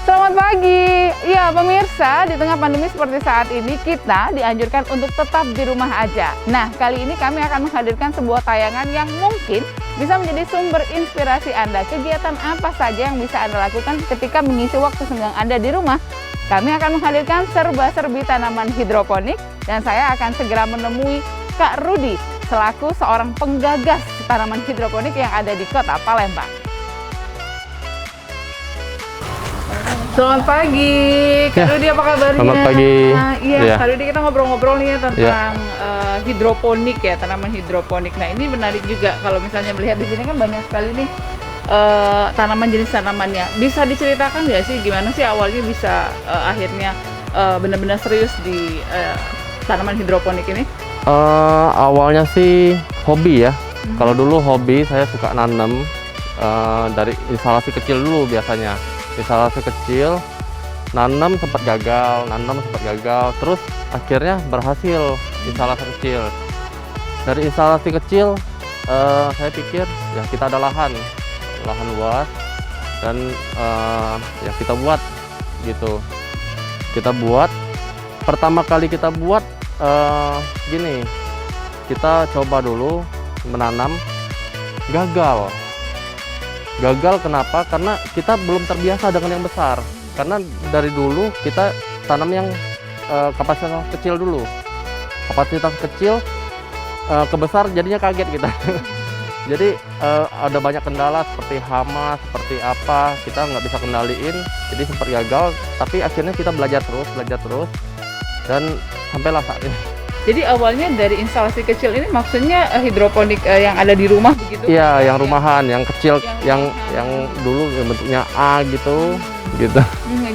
Selamat pagi. Ya, pemirsa, di tengah pandemi seperti saat ini, kita dianjurkan untuk tetap di rumah aja. Nah, kali ini kami akan menghadirkan sebuah tayangan yang mungkin bisa menjadi sumber inspirasi Anda. Kegiatan apa saja yang bisa Anda lakukan ketika mengisi waktu senggang Anda di rumah? Kami akan menghadirkan serba-serbi tanaman hidroponik, dan saya akan segera menemui Kak Rudi selaku seorang penggagas tanaman hidroponik yang ada di Kota Palembang. Selamat pagi, Kak Rudi, apa kabarnya? Selamat pagi. Iya, Kak Rudi, kita ngobrol-ngobrol nih tentang hidroponik ya, tanaman hidroponik. Nah, ini menarik juga kalau misalnya melihat di sini kan banyak sekali nih tanaman jenis tanamannya. Bisa diceritakan nggak sih gimana sih awalnya bisa akhirnya benar-benar serius di tanaman hidroponik ini? Awalnya sih hobi ya. Kalau dulu hobi saya suka nanam dari instalasi kecil dulu biasanya. Instalasi kecil, nanam sempat gagal, terus akhirnya berhasil instalasi kecil. Dari instalasi kecil, saya pikir ya kita ada lahan luas, dan ya kita buat gitu. Kita buat, pertama kali kita buat gini, kita coba dulu menanam, gagal kenapa? Karena kita belum terbiasa dengan yang besar. Karena dari dulu kita tanam yang kapasitas kecil dulu. Kapasitas kecil ke besar jadinya kaget kita. Jadi ada banyak kendala seperti hama, seperti apa, kita nggak bisa kendaliin. Jadi sempat gagal, tapi akhirnya kita belajar terus, dan sampailah saat ini. Jadi awalnya dari instalasi kecil ini maksudnya hidroponik yang ada di rumah begitu? Iya, yang rumahan, yang kecil, yang dulu bentuknya A gitu.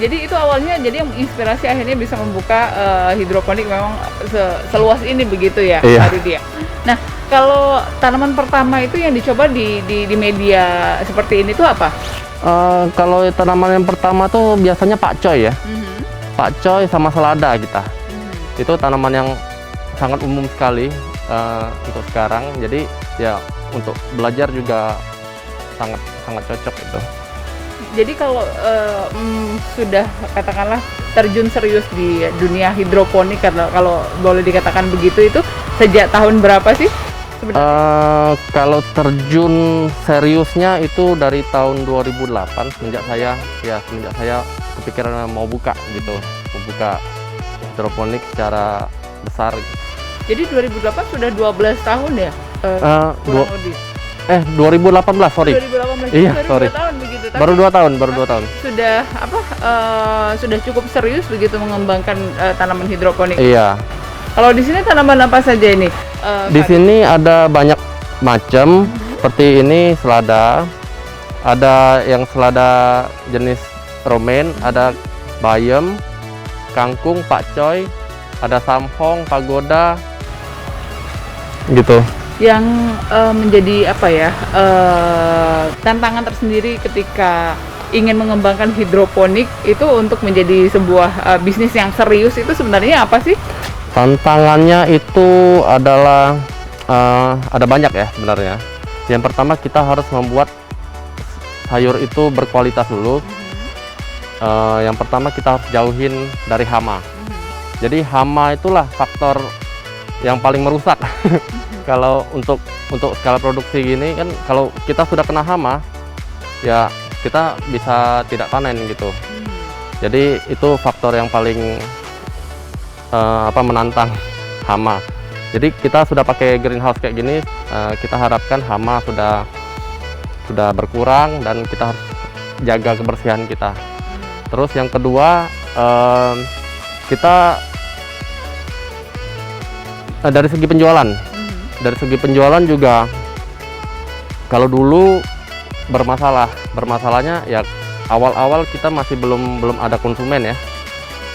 Jadi itu awalnya jadi yang menginspirasi akhirnya bisa membuka hidroponik memang seluas ini begitu ya, iya. Pak Rudi ya. Nah, kalau tanaman pertama itu yang dicoba di media seperti ini tuh apa? Kalau tanaman yang pertama tuh biasanya pakcoy ya. Pakcoy sama selada kita. Itu tanaman yang sangat umum sekali untuk sekarang, jadi ya untuk belajar juga sangat cocok itu. Jadi kalau sudah katakanlah terjun serius di dunia hidroponik, kalau boleh dikatakan begitu, itu sejak tahun berapa sih sebenarnya? Kalau terjun seriusnya itu dari tahun 2008, semenjak saya kepikiran mau buka hidroponik secara besar. Jadi 2008 sudah 12 tahun ya? Kurang lebih. 2018, sorry. 2018. Iya, baru sorry. 2 tahun begitu. Baru 2 tahun. Sudah sudah cukup serius begitu mengembangkan tanaman hidroponik. Iya. Kalau di sini tanaman apa saja ini? Di sini ada banyak macam, seperti ini selada. Ada yang selada jenis romaine, ada bayam, kangkung, pakcoy, ada samhong, pagoda, gitu. Yang menjadi apa ya, tantangan tersendiri ketika ingin mengembangkan hidroponik itu untuk menjadi sebuah bisnis yang serius itu sebenarnya apa sih? Tantangannya itu adalah ada banyak ya sebenarnya. Yang pertama kita harus membuat sayur itu berkualitas dulu. Yang pertama kita harus jauhin dari hama. Jadi hama itulah faktor yang paling merusak. Kalau untuk skala produksi gini kan, kalau kita sudah kena hama, ya kita bisa tidak panen gitu. Jadi itu faktor yang paling menantang, hama. Jadi kita sudah pakai greenhouse kayak gini, kita harapkan hama sudah berkurang, dan kita harus jaga kebersihan kita. Terus yang kedua, kita dari segi penjualan juga, kalau dulu bermasalahnya ya awal-awal kita masih belum ada konsumen ya.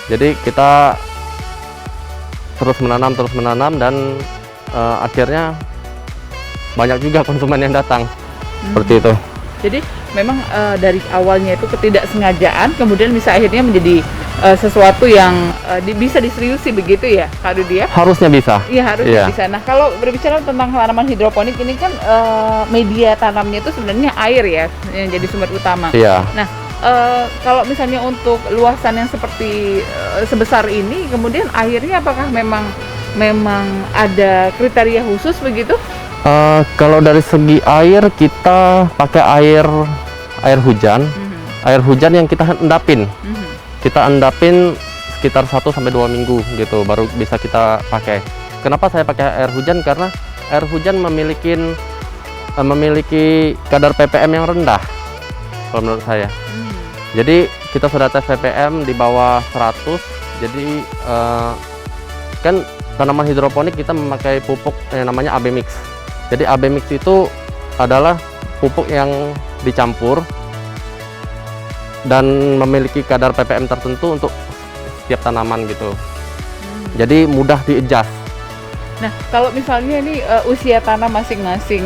Jadi kita terus menanam, dan akhirnya banyak juga konsumen yang datang. Seperti itu. Jadi memang dari awalnya itu ketidaksengajaan, kemudian bisa akhirnya menjadi sesuatu yang bisa diseriusi begitu ya, Kak Rudi ya? Harusnya bisa. Iya, harusnya bisa. Nah, kalau berbicara tentang tanaman hidroponik ini kan media tanamnya itu sebenarnya air ya, yang jadi sumber utama. Iya. Nah, kalau misalnya untuk luasan yang seperti sebesar ini, kemudian airnya apakah memang ada kriteria khusus begitu? Kalau dari segi air, kita pakai air hujan. Air hujan yang kita endapin. Kita endapin sekitar 1 sampai 2 minggu gitu baru bisa kita pakai. Kenapa saya pakai air hujan? Karena air hujan memiliki kadar ppm yang rendah kalau menurut saya. Jadi kita sudah tes ppm di bawah 100. Jadi kan tanaman hidroponik kita memakai pupuk yang namanya AB mix. Jadi AB mix itu adalah pupuk yang dicampur dan memiliki kadar ppm tertentu untuk setiap tanaman gitu. Jadi mudah di-adjust. Nah, kalau misalnya ini usia tanam masing-masing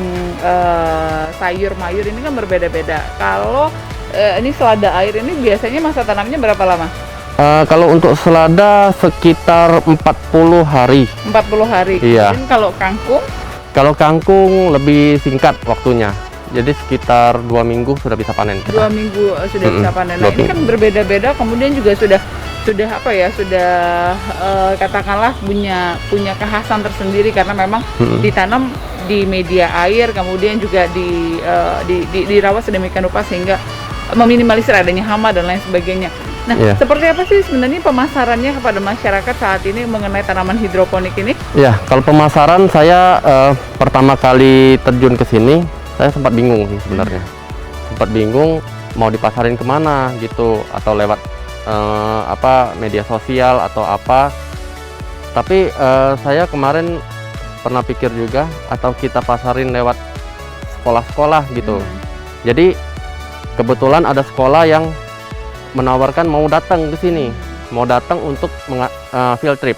sayur mayur ini kan berbeda-beda. Kalau ini selada air ini biasanya masa tanamnya berapa lama? Kalau untuk selada sekitar 40 hari. 40 hari. Iya. Kemudian kalau kangkung? Kalau kangkung lebih singkat waktunya. Jadi sekitar 2 minggu sudah bisa panen kita. 2 minggu sudah bisa panen. Nah, ini kan berbeda-beda, kemudian juga sudah apa ya, sudah katakanlah punya kekhasan tersendiri karena memang ditanam di media air, kemudian juga dirawat sedemikian rupa sehingga meminimalisir adanya hama dan lain sebagainya. Nah, seperti apa sih sebenarnya pemasarannya kepada masyarakat saat ini mengenai tanaman hidroponik ini? Ya, kalau pemasaran saya pertama kali terjun ke sini, saya sempat bingung sih sebenarnya. Sempat bingung mau dipasarin kemana gitu, atau lewat media sosial atau apa. Tapi saya kemarin pernah pikir juga, atau kita pasarin lewat sekolah-sekolah gitu. Jadi kebetulan ada sekolah yang menawarkan mau datang ke sini, mau datang untuk field trip.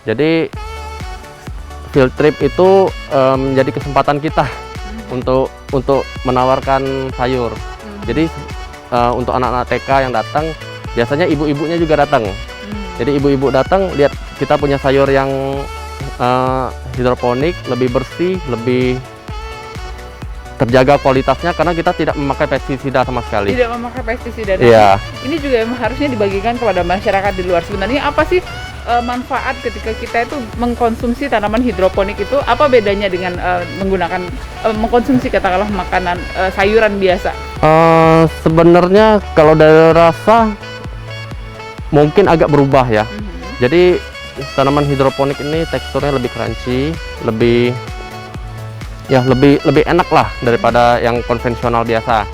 Jadi field trip itu menjadi kesempatan kita untuk menawarkan sayur. Jadi untuk anak-anak TK yang datang, biasanya ibu-ibunya juga datang. Jadi ibu-ibu datang lihat kita punya sayur yang hidroponik, lebih bersih, lebih terjaga kualitasnya karena kita tidak memakai pestisida sama sekali. Tidak memakai pestisida. Iya. Ini juga harusnya dibagikan kepada masyarakat di luar. Sebenarnya apa sih manfaat ketika kita itu mengkonsumsi tanaman hidroponik itu? Apa bedanya dengan mengkonsumsi katakanlah makanan sayuran biasa? Sebenarnya kalau dari rasa mungkin agak berubah ya. Jadi tanaman hidroponik ini teksturnya lebih crunchy, lebih enak lah daripada yang konvensional biasa.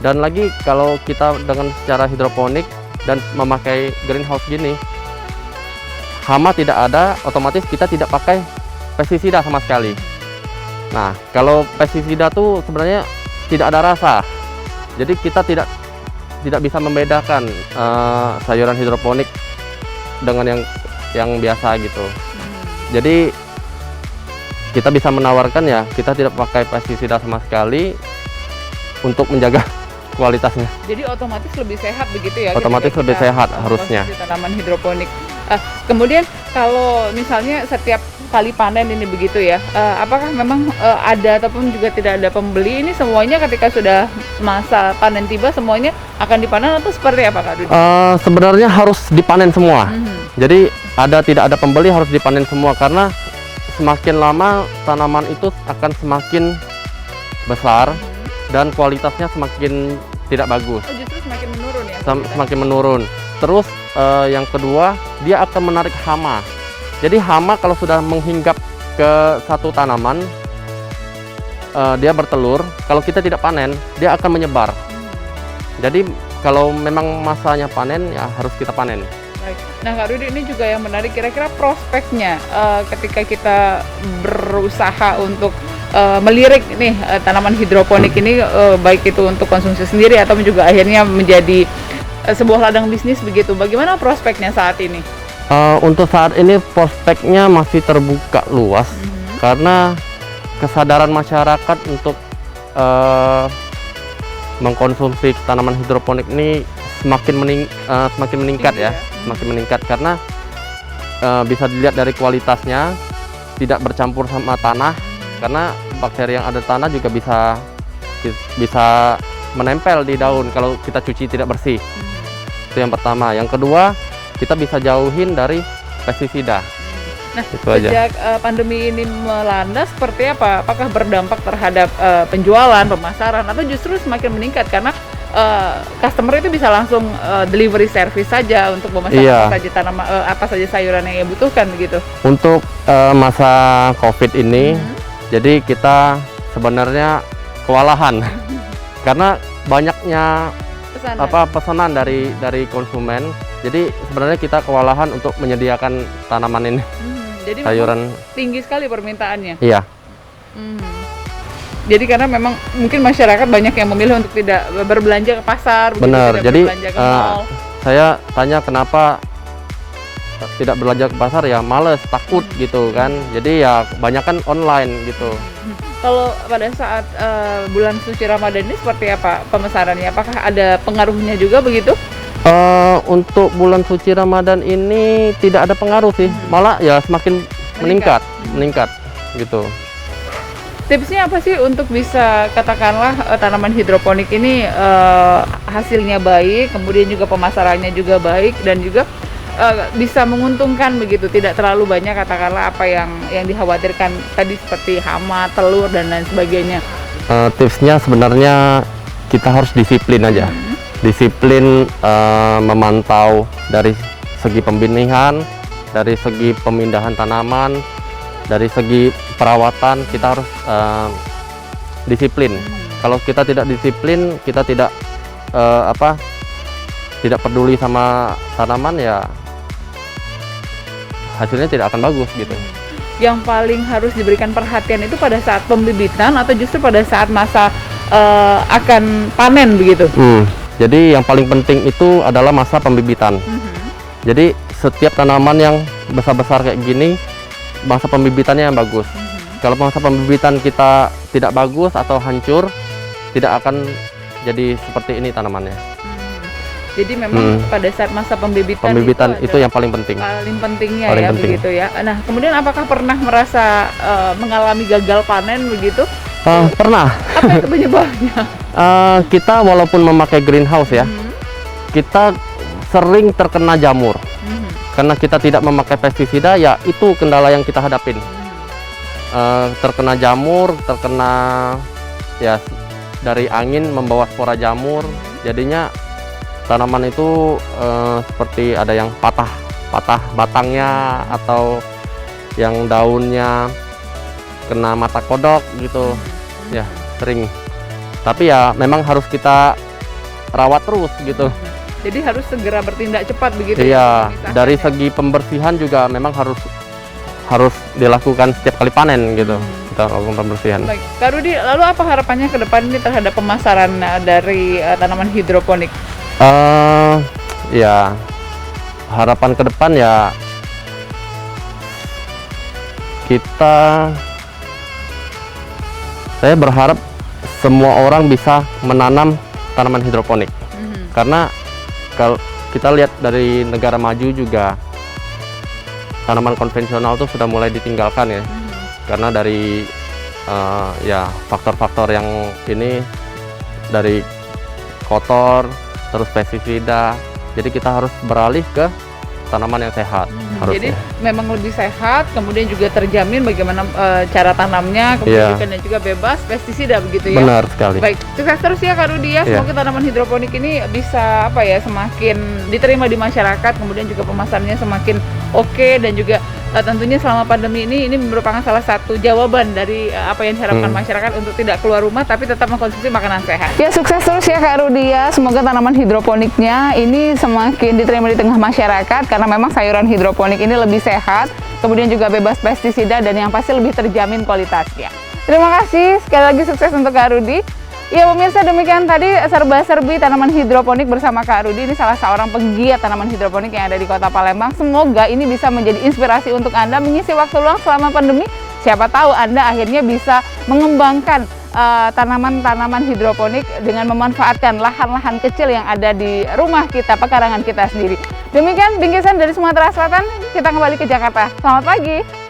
Dan lagi kalau kita dengan secara hidroponik dan memakai greenhouse gini, hama tidak ada, otomatis kita tidak pakai pestisida sama sekali. Nah, kalau pestisida tuh sebenarnya tidak ada rasa. Jadi kita tidak bisa membedakan sayuran hidroponik dengan yang biasa gitu. Jadi kita bisa menawarkan ya, kita tidak pakai pestisida sama sekali untuk menjaga kualitasnya. Jadi otomatis lebih sehat begitu ya? Otomatis lebih sehat harusnya. Tanaman hidroponik. Kemudian kalau misalnya setiap kali panen ini begitu ya, apakah memang ada ataupun juga tidak ada pembeli? Ini semuanya ketika sudah masa panen tiba semuanya akan dipanen atau seperti apa Kak Dudi? Sebenarnya harus dipanen semua. Jadi tidak ada pembeli, harus dipanen semua karena semakin lama tanaman itu akan semakin besar dan kualitasnya semakin tidak bagus. Justru semakin menurun ya? Semakin menurun. Terus yang kedua, dia akan menarik hama. Jadi hama kalau sudah menghinggap ke satu tanaman, dia bertelur. Kalau kita tidak panen, dia akan menyebar. Jadi kalau memang masanya panen, ya harus kita panen. Nah Kak Rudi, ini juga yang menarik, kira-kira prospeknya ketika kita berusaha untuk melirik nih tanaman hidroponik ini, baik itu untuk konsumsi sendiri atau juga akhirnya menjadi sebuah ladang bisnis begitu. Bagaimana prospeknya saat ini? Untuk saat ini prospeknya masih terbuka luas karena kesadaran masyarakat untuk mengkonsumsi tanaman hidroponik ini semakin meningkat ya, semakin meningkat karena bisa dilihat dari kualitasnya, tidak bercampur sama tanah karena bakteri yang ada di tanah juga bisa menempel di daun kalau kita cuci tidak bersih. Itu yang pertama. Yang kedua, kita bisa jauhin dari pestisida. Nah, itu aja. sejak pandemi ini melanda, seperti apa? Apakah berdampak terhadap penjualan, pemasaran, atau justru semakin meningkat karena customer itu bisa langsung delivery service saja untuk memasak Iya. apa saja tanaman, apa saja sayuran yang ia butuhkan begitu. Untuk masa COVID ini, jadi kita sebenarnya kewalahan karena banyaknya pesanan dari konsumen. Jadi sebenarnya kita kewalahan untuk menyediakan tanaman ini, jadi sayuran. Tinggi sekali permintaannya. Iya. Jadi karena memang mungkin masyarakat banyak yang memilih untuk tidak berbelanja ke pasar. Benar. Tidak Jadi berbelanja ke mall. saya tanya kenapa tidak belanja ke pasar, ya males, takut gitu kan. Jadi ya kebanyakan online gitu. Kalau pada saat bulan suci Ramadan ini seperti apa pemesanannya? Apakah ada pengaruhnya juga begitu? Untuk bulan suci Ramadan ini tidak ada pengaruh sih, malah ya semakin meningkat gitu. Tipsnya apa sih untuk bisa katakanlah tanaman hidroponik ini hasilnya baik, kemudian juga pemasarannya juga baik dan juga bisa menguntungkan begitu, tidak terlalu banyak katakanlah apa yang dikhawatirkan tadi seperti hama, telur dan lain sebagainya. Tipsnya sebenarnya kita harus disiplin aja. Disiplin memantau dari segi pembenihan, dari segi pemindahan tanaman, dari segi perawatan kita harus disiplin. Kalau kita tidak disiplin, kita tidak tidak peduli sama tanaman, ya hasilnya tidak akan bagus gitu. Yang paling harus diberikan perhatian itu pada saat pembibitan atau justru pada saat masa akan panen begitu? Jadi yang paling penting itu adalah masa pembibitan. Jadi setiap tanaman yang besar-besar kayak gini, masa pembibitannya yang bagus. Kalau masa pembibitan kita tidak bagus atau hancur, tidak akan jadi seperti ini tanamannya. Jadi memang pada saat masa pembibitan itu yang paling penting. Paling pentingnya paling ya penting. Begitu ya. Nah, kemudian apakah pernah merasa mengalami gagal panen begitu? Pernah. Apa itu penyebabnya? Kita walaupun memakai greenhouse ya, kita sering terkena jamur. Karena kita tidak memakai pestisida, ya itu kendala yang kita hadapin. Terkena jamur, terkena ya dari angin membawa spora jamur, jadinya tanaman itu seperti ada yang patah batangnya atau yang daunnya kena mata kodok gitu, ya sering. Tapi ya memang harus kita rawat terus gitu. Jadi harus segera bertindak cepat begitu. Iya, dari segi pembersihan juga memang harus dilakukan setiap kali panen gitu. Kita lakukan pembersihan. Baik, Kak Rudi, lalu apa harapannya ke depan ini terhadap pemasaran dari tanaman hidroponik? Ya harapan ke depan ya saya berharap semua orang bisa menanam tanaman hidroponik. Karena kalau kita lihat dari negara maju juga tanaman konvensional tuh sudah mulai ditinggalkan ya. Karena dari ya faktor-faktor yang ini, dari kotor, terus pestisida, jadi kita harus beralih ke tanaman yang sehat. Jadi memang lebih sehat, kemudian juga terjamin bagaimana cara tanamnya, kemudian dan juga bebas pestisida begitu ya. Benar sekali. Baik, sukses terus ya Kak Rudi ya. Semoga tanaman hidroponik ini bisa semakin diterima di masyarakat, kemudian juga pemasarannya semakin oke, dan juga tentunya selama pandemi ini merupakan salah satu jawaban dari apa yang diharapkan masyarakat untuk tidak keluar rumah tapi tetap mengkonsumsi makanan sehat. Ya, sukses terus ya Kak Rudi ya. Semoga tanaman hidroponiknya ini semakin diterima di tengah masyarakat karena memang sayuran hidroponik ini lebih sehat, kemudian juga bebas pestisida dan yang pasti lebih terjamin kualitasnya. Terima kasih, sekali lagi sukses untuk Kak Rudi. Ya pemirsa, demikian tadi serba-serbi tanaman hidroponik bersama Kak Rudi. Ini salah seorang penggiat tanaman hidroponik yang ada di Kota Palembang. Semoga ini bisa menjadi inspirasi untuk Anda mengisi waktu luang selama pandemi. Siapa tahu Anda akhirnya bisa mengembangkan tanaman-tanaman hidroponik dengan memanfaatkan lahan-lahan kecil yang ada di rumah kita, pekarangan kita sendiri. Demikian bingkisan dari Sumatera Selatan, kita kembali ke Jakarta. Selamat pagi.